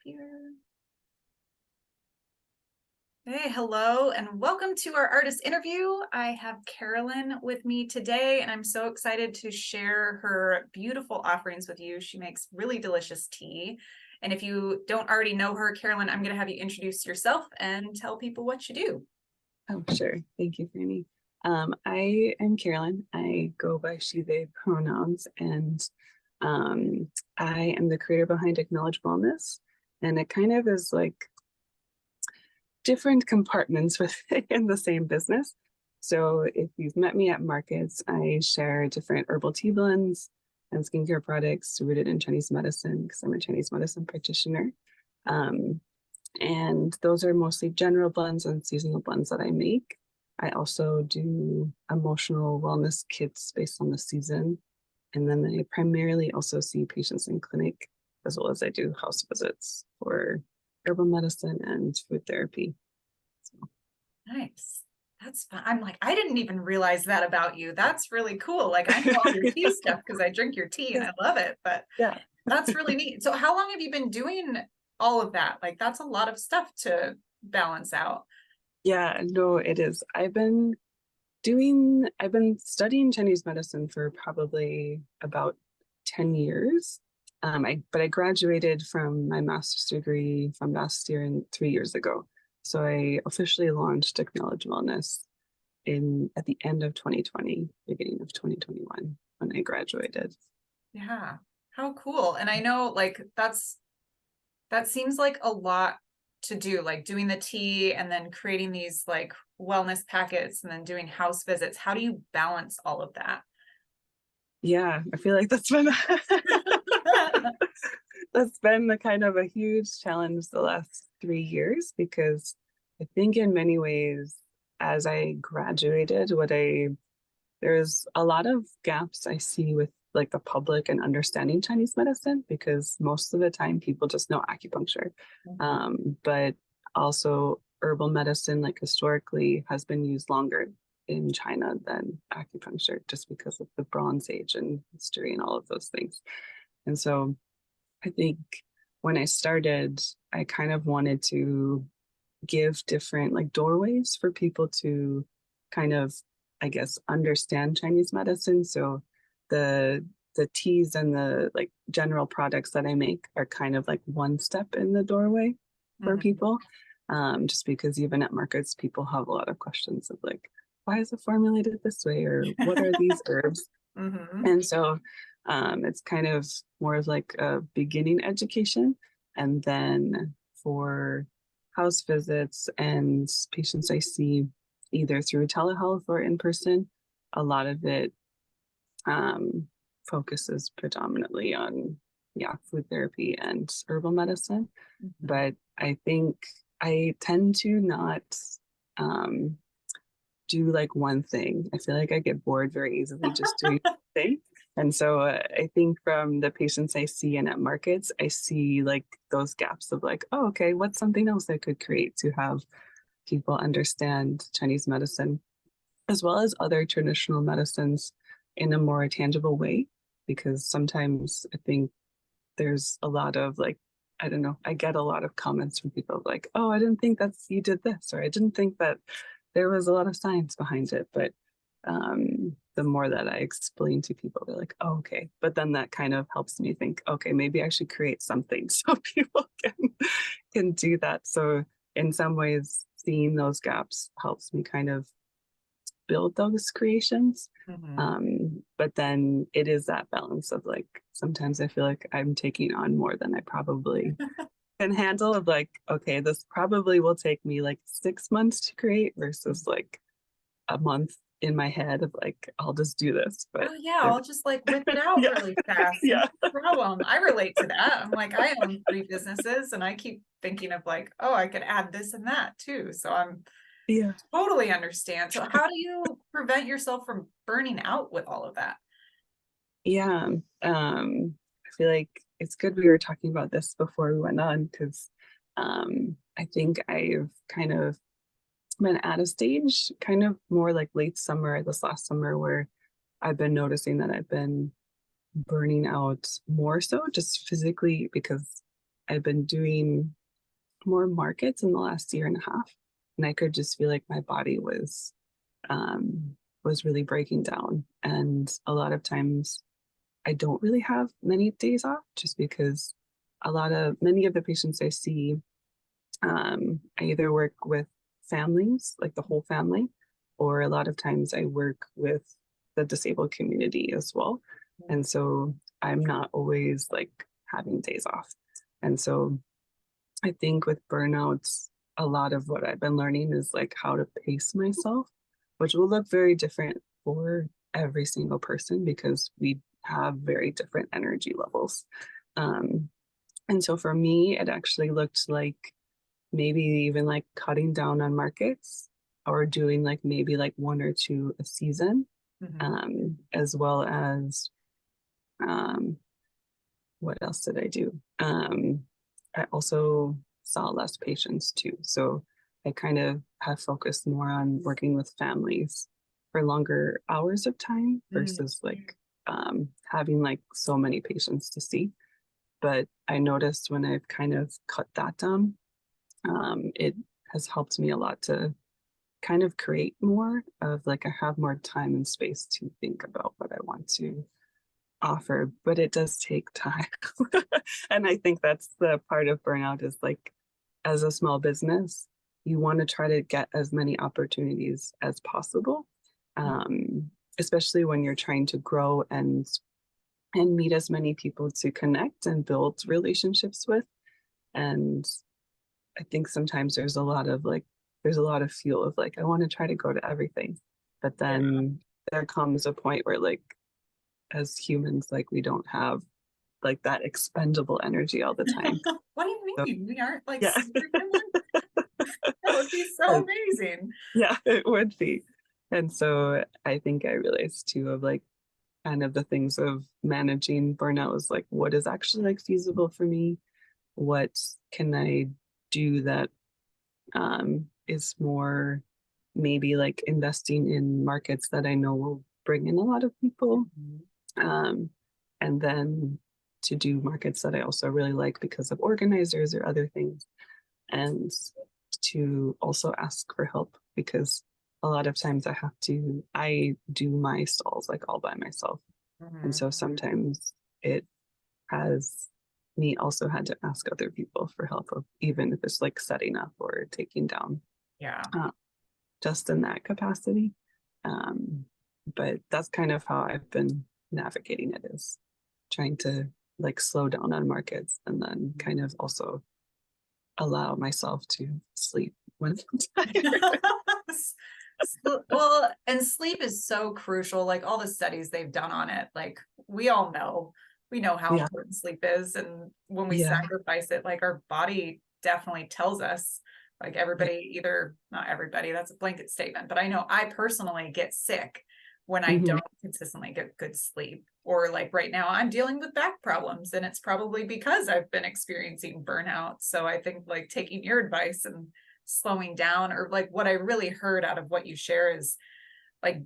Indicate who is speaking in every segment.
Speaker 1: here. Hey, hello, and welcome to our artist interview. I have Carolyn with me today, and I'm so excited to share her beautiful offerings with you. She makes really delicious tea. And if you don't already know her, Carolyn, I'm going to have you introduce yourself and tell people what you do.
Speaker 2: Oh, sure. Thank you, Frannie. I am Carolyn. I go by she, they pronouns, and I am the creator behind Acknowledge Wellness. And it kind of is like different compartments within the same business. So if you've met me at markets, I share different herbal tea blends and skincare products rooted in Chinese medicine because I'm a Chinese medicine practitioner. Um, and those are mostly general blends and seasonal blends that I make. I also do emotional wellness kits based on the season. And then I primarily also see patients in clinic, as well as I do house visits for herbal medicine and food therapy. So.
Speaker 1: Nice. That's fun. I'm like, I didn't even realize that about you. That's really cool. Like, I know all your tea stuff because I drink your tea and I love it, but
Speaker 2: Yeah.
Speaker 1: that's really neat. So how long have you been doing all of that? Like, that's a lot of stuff to balance out.
Speaker 2: Yeah, no, it is. I've been studying Chinese medicine for probably about 10 years. But I graduated from my master's degree from last year and 3 years ago. So I officially launched Acknowledge Wellness at the end of 2020, beginning of 2021 when I graduated.
Speaker 1: Yeah. How cool. And I know like that seems like a lot to do, like doing the tea and then creating these like wellness packets and then doing house visits. How do you balance all of that?
Speaker 2: Yeah, I feel like that's been that's been the kind of a huge challenge the last 3 years because I think in many ways, as I graduated, there's a lot of gaps I see with like the public and understanding Chinese medicine because most of the time people just know acupuncture. But also herbal medicine, like historically, has been used longer in China than acupuncture just because of the Bronze Age and history and all of those things. And so I think when I started, I kind of wanted to give different like doorways for people to kind of, I guess, understand Chinese medicine. So the teas and the like general products that I make are kind of like one step in the doorway for people. Just because even at markets, people have a lot of questions of like, why is it formulated this way? Or what are these herbs? And so it's kind of more of like a beginning education. And then for house visits and patients I see either through telehealth or in person, a lot of it focuses predominantly on, yeah, food therapy and herbal medicine. But I think I tend to not do like one thing. I feel like I get bored very easily just doing one thing. And so I think from the patients I see and at markets, I see like those gaps of like, oh, okay, what's something else I could create to have people understand Chinese medicine as well as other traditional medicines in a more tangible way? Because sometimes I think there's a lot of like, I don't know, I get a lot of comments from people like, oh, I didn't think you did this, or I didn't think that there was a lot of science behind it. But the more that I explain to people, they're like, oh, okay. But then that kind of helps me think, okay, maybe I should create something so people can do that. So in some ways, seeing those gaps helps me kind of build those creations. But then it is that balance of like, sometimes I feel like I'm taking on more than I probably can handle of like, okay, this probably will take me like 6 months to create versus like a month in my head of like, I'll just do this. But
Speaker 1: Oh yeah, I'll just like whip it out
Speaker 2: yeah,
Speaker 1: really fast.
Speaker 2: yeah,
Speaker 1: No problem. I relate to that. I'm like, I own 3 businesses and I keep thinking of like, oh, I could add this and that too. So I'm
Speaker 2: yeah.
Speaker 1: totally understand. So how do you prevent yourself from burning out with all of that?
Speaker 2: Yeah. I feel like it's good we were talking about this before we went on because I think I've kind of been at a stage kind of more like late summer, this last summer, where I've been noticing that I've been burning out more so just physically because I've been doing more markets in the last year and a half, and I could just feel like my body was really breaking down. And a lot of times I don't really have many days off just because many of the patients I see, I either work with families, like the whole family, or a lot of times I work with the disabled community as well. And so I'm not always like having days off. And so I think with burnouts, a lot of what I've been learning is like how to pace myself, which will look very different for every single person because we have very different energy levels. Um, and so for me, it actually looked like maybe even like cutting down on markets or doing like maybe like one or two a season,
Speaker 1: Mhm.
Speaker 2: as well as um, what else did I do? I also saw less patients too. So I kind of have focused more on working with families for longer hours of time
Speaker 1: Mm.
Speaker 2: versus like having like so many patients to see. But I noticed when I've kind of cut that down, it has helped me a lot to kind of create more of like I have more time and space to think about what I want to offer, but it does take time. And I think that's the part of burnout is like as a small business, you want to try to get as many opportunities as possible. Especially when you're trying to grow and meet as many people to connect and build relationships with. And I think sometimes there's a lot of fuel of like I want to try to go to everything. But
Speaker 1: Yeah.
Speaker 2: then there comes a point where like as humans, like we don't have like that expendable energy all the time.
Speaker 1: What do you
Speaker 2: So
Speaker 1: mean? We aren't like
Speaker 2: yeah.
Speaker 1: superhuman? That would be so
Speaker 2: And,
Speaker 1: amazing.
Speaker 2: yeah, it would be. And so I think I realized too of like kind of the things of managing burnout is like what is actually like feasible for me? What can I do that is more maybe like investing in markets that I know will bring in a lot of people.
Speaker 1: Mhm.
Speaker 2: Um, and then to do markets that I also really like because of organizers or other things. And to also ask for help because a lot of times I do my stalls like all by myself. And
Speaker 1: Mhm.
Speaker 2: so sometimes it has me also had to ask other people for help of even if it's like setting up or taking down
Speaker 1: Yeah.
Speaker 2: uh, just in that capacity. Um, but that's kind of how I've been navigating it is trying to like slow down on markets and then kind of also allow myself to sleep when I'm tired.
Speaker 1: Well, and sleep is so crucial. Like all the studies they've done on it, like we all know, we know how
Speaker 2: Yeah.
Speaker 1: important sleep is. And when we
Speaker 2: Yeah.
Speaker 1: sacrifice it, like our body definitely tells us, like
Speaker 2: Yeah.
Speaker 1: everybody, either not everybody, that's a blanket statement, but I know I personally get sick when I
Speaker 2: Mm-hmm.
Speaker 1: don't consistently get good sleep. Or like right now, I'm dealing with back problems, and it's probably because I've been experiencing burnout. So I think like taking your advice and slowing down, or like what I really heard out of what you share is like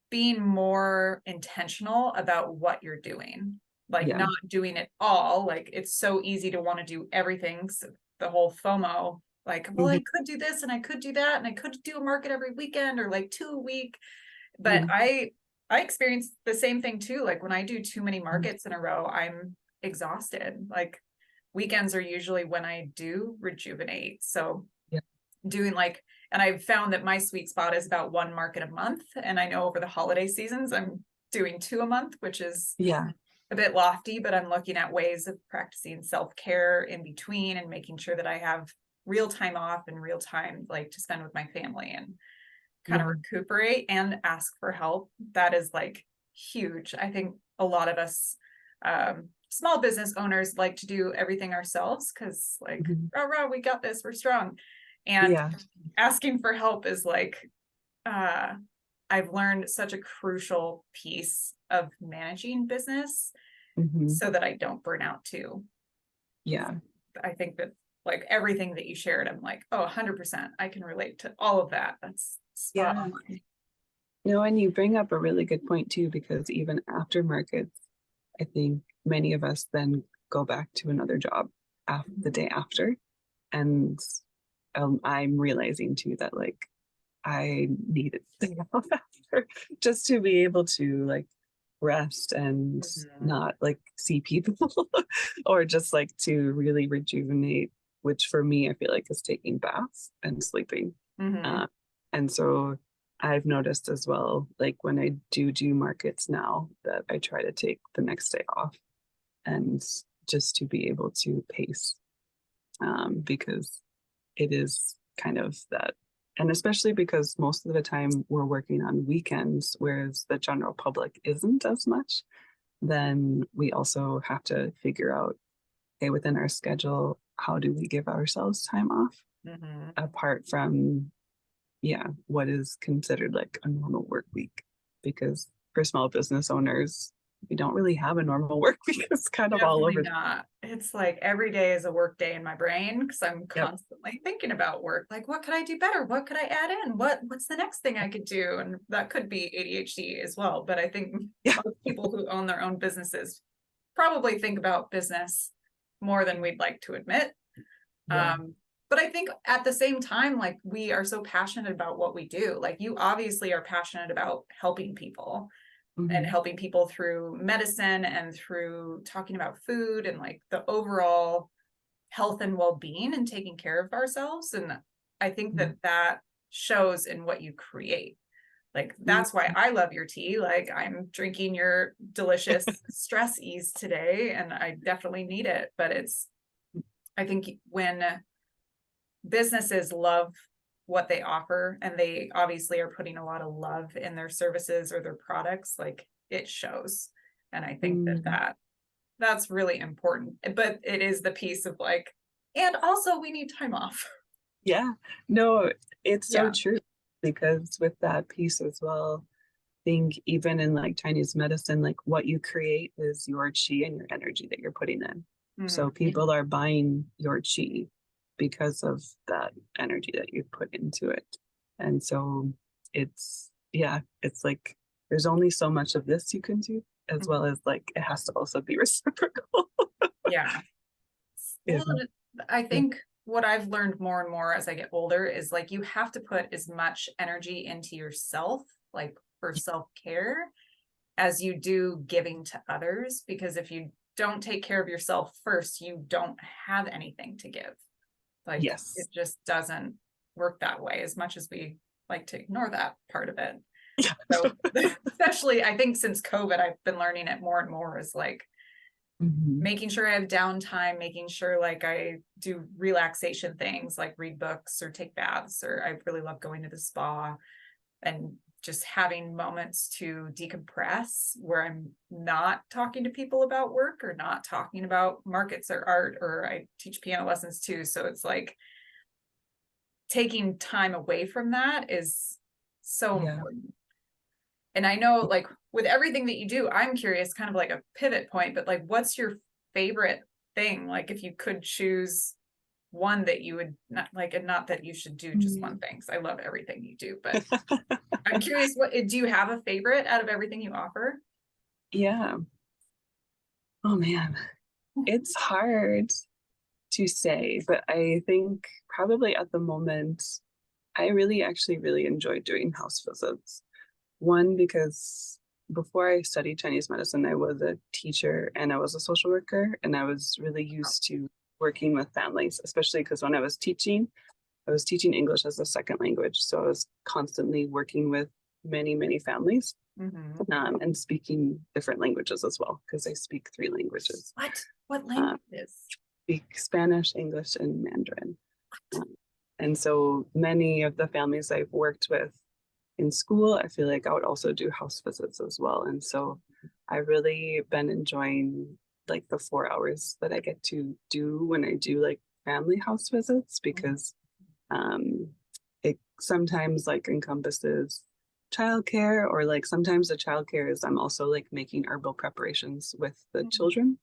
Speaker 1: being more intentional about what you're doing, like
Speaker 2: Yeah.
Speaker 1: not doing it all. Like it's so easy to want to do everything. So the whole FOMO, like, well, I
Speaker 2: Mm-hmm.
Speaker 1: could do this and I could do that and I could do a market every weekend or like 2 a week. But
Speaker 2: Mm-hmm.
Speaker 1: I experience the same thing too. Like when I do too many markets in a row, I'm exhausted. Like weekends are usually when I do rejuvenate. So
Speaker 2: Yeah.
Speaker 1: doing like, and I've found that my sweet spot is about one market a month. And I know over the holiday seasons, I'm doing two a month, which is
Speaker 2: Yeah.
Speaker 1: a bit lofty, but I'm looking at ways of practicing self-care in between and making sure that I have real time off and real time like to spend with my family and kind of
Speaker 2: Yeah.
Speaker 1: recuperate and ask for help. That is like huge. I think a lot of us small business owners like to do everything ourselves because like
Speaker 2: Mm-hmm.
Speaker 1: rah rah, we got this, we're strong. And
Speaker 2: Yeah.
Speaker 1: asking for help is like uh I've learned such a crucial piece of managing business
Speaker 2: Mm-hmm.
Speaker 1: so that I don't burn out too.
Speaker 2: Yeah.
Speaker 1: I think that like everything that you shared, I'm like, oh, 100%. I can relate to all of that. That's spot
Speaker 2: Yeah.
Speaker 1: on.
Speaker 2: No, and you bring up a really good point too, because even after markets, I think many of us then go back to another job the day after. And I'm realizing too that like I needed to day off after just to be able to like rest and
Speaker 1: Mhm.
Speaker 2: not like see people or just like to really rejuvenate, which for me I feel like is taking baths and sleeping.
Speaker 1: Mhm.
Speaker 2: uh, and so I've noticed as well, like when I do markets now, that I try to take the next day off and just to be able to pace, because it is kind of that. And especially because most of the time we're working on weekends, whereas the general public isn't as much, then we also have to figure out, okay, within our schedule, how do we give ourselves time off
Speaker 1: Mhm.
Speaker 2: apart from, yeah, what is considered like a normal work week? Because for small business owners, we don't really have a normal work week. It's kind of all
Speaker 1: Definitely
Speaker 2: over.
Speaker 1: not. It's like every day is a work day in my brain because I'm
Speaker 2: Yep.
Speaker 1: constantly thinking about work. Like, what could I do better? What could I add in? What's the next thing I could do? And that could be ADHD as well. But I think
Speaker 2: Yeah.
Speaker 1: most people who own their own businesses probably think about business more than we'd like to admit.
Speaker 2: Yeah.
Speaker 1: Um, but I think at the same time, like we are so passionate about what we do. Like you obviously are passionate about helping people and
Speaker 2: Mm-hmm.
Speaker 1: helping people through medicine and through talking about food and like the overall health and well-being and taking care of ourselves. And I think that that shows in what you create. Like that's why I love your tea. Like I'm drinking your delicious stress ease today and I definitely need it. But I think when businesses love what they offer and they obviously are putting a lot of love in their services or their products, like it shows. And I think that
Speaker 2: Mm-hmm.
Speaker 1: that's really important, but it is the piece of like, and also we need time off.
Speaker 2: Yeah, no, it's so
Speaker 1: Yeah.
Speaker 2: true, because with that piece as well, I think even in like Chinese medicine, like what you create is your chi and your energy that you're putting in. So
Speaker 1: Mhm.
Speaker 2: people are buying your chi because of that energy that you put into it. And so yeah, it's like there's only so much of this you can do, as
Speaker 1: Mhm.
Speaker 2: well as like it has to also be reciprocal.
Speaker 1: Yeah. Well,
Speaker 2: Yeah.
Speaker 1: I think what I've learned more and more as I get older is like you have to put as much energy into yourself, like for self-care, as you do giving to others. Because if you don't take care of yourself first, you don't have anything to give. Like it
Speaker 2: Yes.
Speaker 1: just doesn't work that way as much as we like to ignore that part of it.
Speaker 2: Yeah.
Speaker 1: So, especially I think since COVID, I've been learning it more and more is like
Speaker 2: Mhm.
Speaker 1: making sure I have downtime, making sure like I do relaxation things like read books or take baths, or I really love going to the spa and just having moments to decompress where I'm not talking to people about work or not talking about markets or art, or I teach piano lessons too. So it's like taking time away from that is so
Speaker 2: Yeah.
Speaker 1: important. And I know like with everything that you do, I'm curious, kind of like a pivot point, but like what's your favorite thing? Like if you could choose one that you would not like, and not that you should do just one
Speaker 2: Mm.
Speaker 1: thing, because I love everything you do, but I'm curious, what do you have a favorite out of everything you offer?
Speaker 2: Yeah. Oh man, it's hard to say, but I think probably at the moment, I really actually really enjoy doing house visits. One, because before I studied Chinese medicine, I was a teacher and I was a social worker, and I was really used to working with families, especially because when I was teaching English as a second language. So I was constantly working with many, many families,
Speaker 1: Mm-hmm.
Speaker 2: and speaking different languages as well, because I speak three languages.
Speaker 1: What
Speaker 2: Um,
Speaker 1: languages?
Speaker 2: Speak Spanish, English, and Mandarin. Um, and so many of the families I've worked with in school, I feel like I would also do house visits as well. And so I've really been enjoying like the 4 hours that I get to do when I do like family house visits, because um, it sometimes like encompasses childcare, or like sometimes the childcare is I'm also like making herbal preparations with the children,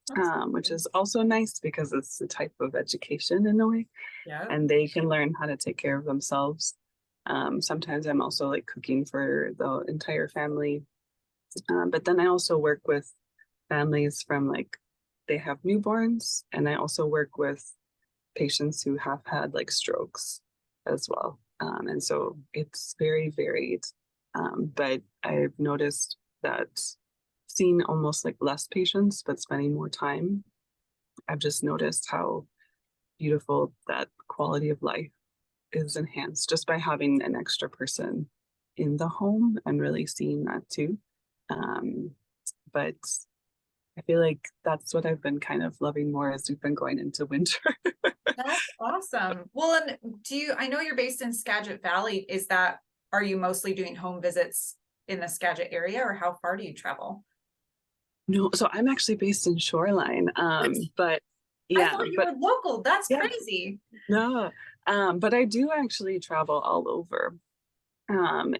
Speaker 1: That's
Speaker 2: which is also nice because it's a type of education in a way,
Speaker 1: yeah.
Speaker 2: and they can learn how to take care of themselves. Sometimes I'm also like cooking for the entire family, but then I also work with families from like they have newborns, and I also work with patients who have had like strokes as well. And so it's very varied. But I've noticed that seeing almost like less patients, but spending more time, I've just noticed how beautiful that quality of life is enhanced just by having an extra person in the home and really seeing that too. But I feel like that's what I've been kind of loving more as we've been going into winter.
Speaker 1: That's awesome. Well, and I know you're based in Skagit Valley. Are you mostly doing home visits in the Skagit area, or how far do you travel?
Speaker 2: No, so I'm actually based in Shoreline. But
Speaker 1: I
Speaker 2: yeah,
Speaker 1: thought you
Speaker 2: but
Speaker 1: were local. That's
Speaker 2: yeah,
Speaker 1: crazy.
Speaker 2: no. But I do actually travel all over.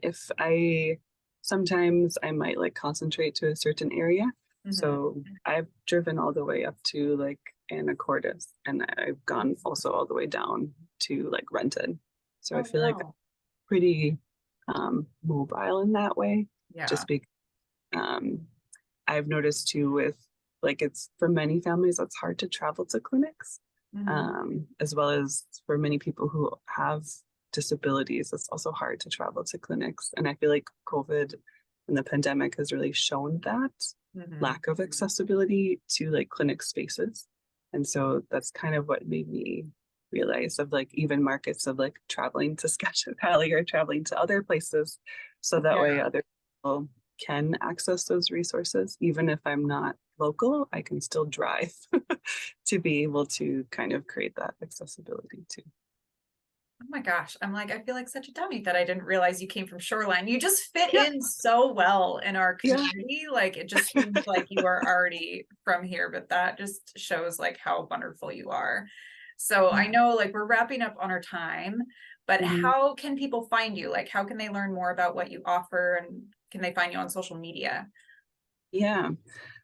Speaker 2: If I sometimes I might like concentrate to a certain area.
Speaker 1: Mhm.
Speaker 2: So I've driven all the way up to like Anacortes, and I've gone also all the way down to like Renton. So I
Speaker 1: Oh,
Speaker 2: feel like I'm
Speaker 1: wow.
Speaker 2: pretty mobile in that way.
Speaker 1: Yeah.
Speaker 2: Just because um, I've noticed too with like it's for many families it's hard to travel to clinics,
Speaker 1: Mhm.
Speaker 2: as well as for many people who have disabilities. It's also hard to travel to clinics, and I feel like COVID and the pandemic has really shown that
Speaker 1: Mhm.
Speaker 2: lack of accessibility to like clinic spaces, and so that's kind of what made me realize of like even markets of like traveling to Skagit Valley or traveling to other places, so that way
Speaker 1: Yeah.
Speaker 2: other people can access those resources. Even if I'm not local, I can still drive to be able to kind of create that accessibility too.
Speaker 1: Oh my gosh. I'm like, I feel like such a dummy that I didn't realize you came from Shoreline. You just fit
Speaker 2: Yeah,
Speaker 1: in so well in our
Speaker 2: yeah.
Speaker 1: community. Like, it just seems like you are already from here, but that just shows like how wonderful you are. So I know like we're wrapping up on our time, but
Speaker 2: Mhm.
Speaker 1: how can people find you? Like, how can they learn more about what you offer, and can they find you on social media?
Speaker 2: Yeah.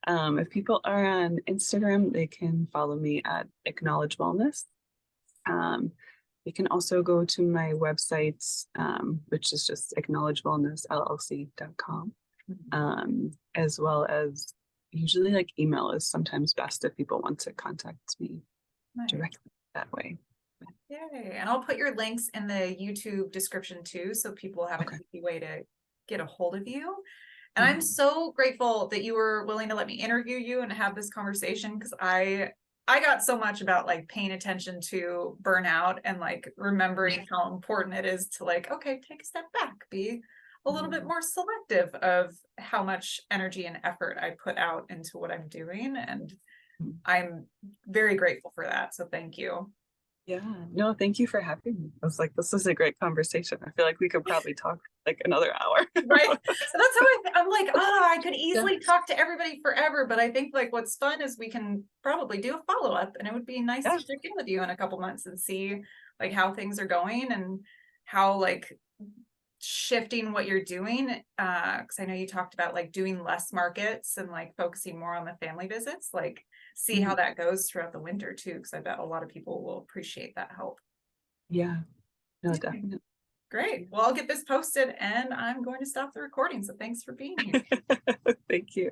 Speaker 2: If people are on Instagram, they can follow me at Acknowledge Wellness. Um, they can also go to my website, which is just acknowledgewellnessllc.com,
Speaker 1: Mhm.
Speaker 2: as well as usually like email is sometimes best if people want to contact me
Speaker 1: Nice.
Speaker 2: directly that way.
Speaker 1: Yay. And I'll put your links in the YouTube description too, so people have an
Speaker 2: Okay.
Speaker 1: easy way to get a hold of you. And I'm
Speaker 2: Mhm.
Speaker 1: so grateful that you were willing to let me interview you and have this conversation, because I got so much about like paying attention to burnout and like remembering how important it is to like, okay, take a step back, be a little bit
Speaker 2: Mhm.
Speaker 1: more selective of how much energy and effort I put out into what I'm doing. And I'm very grateful for that. So thank you.
Speaker 2: Yeah, no, thank you for having me. I was like, this is a great conversation. I feel like we could probably talk like another hour.
Speaker 1: Right. So that's how I'm like, oh, I could
Speaker 2: Yeah,
Speaker 1: easily talk to everybody forever. But I think like what's fun is we can probably do a follow-up, and it would be nice
Speaker 2: yeah.
Speaker 1: to check in with you in a couple months and see like how things are going and how like shifting what you're doing. Because I know you talked about like doing less markets and like focusing more on the family visits, like see how
Speaker 2: Mhm.
Speaker 1: that goes throughout the winter too, because I bet a lot of people will appreciate that help.
Speaker 2: Yeah, no,
Speaker 1: Yeah.
Speaker 2: definitely.
Speaker 1: Great. Well, I'll get this posted and I'm going to stop the recording. So thanks for being here.
Speaker 2: Thank you.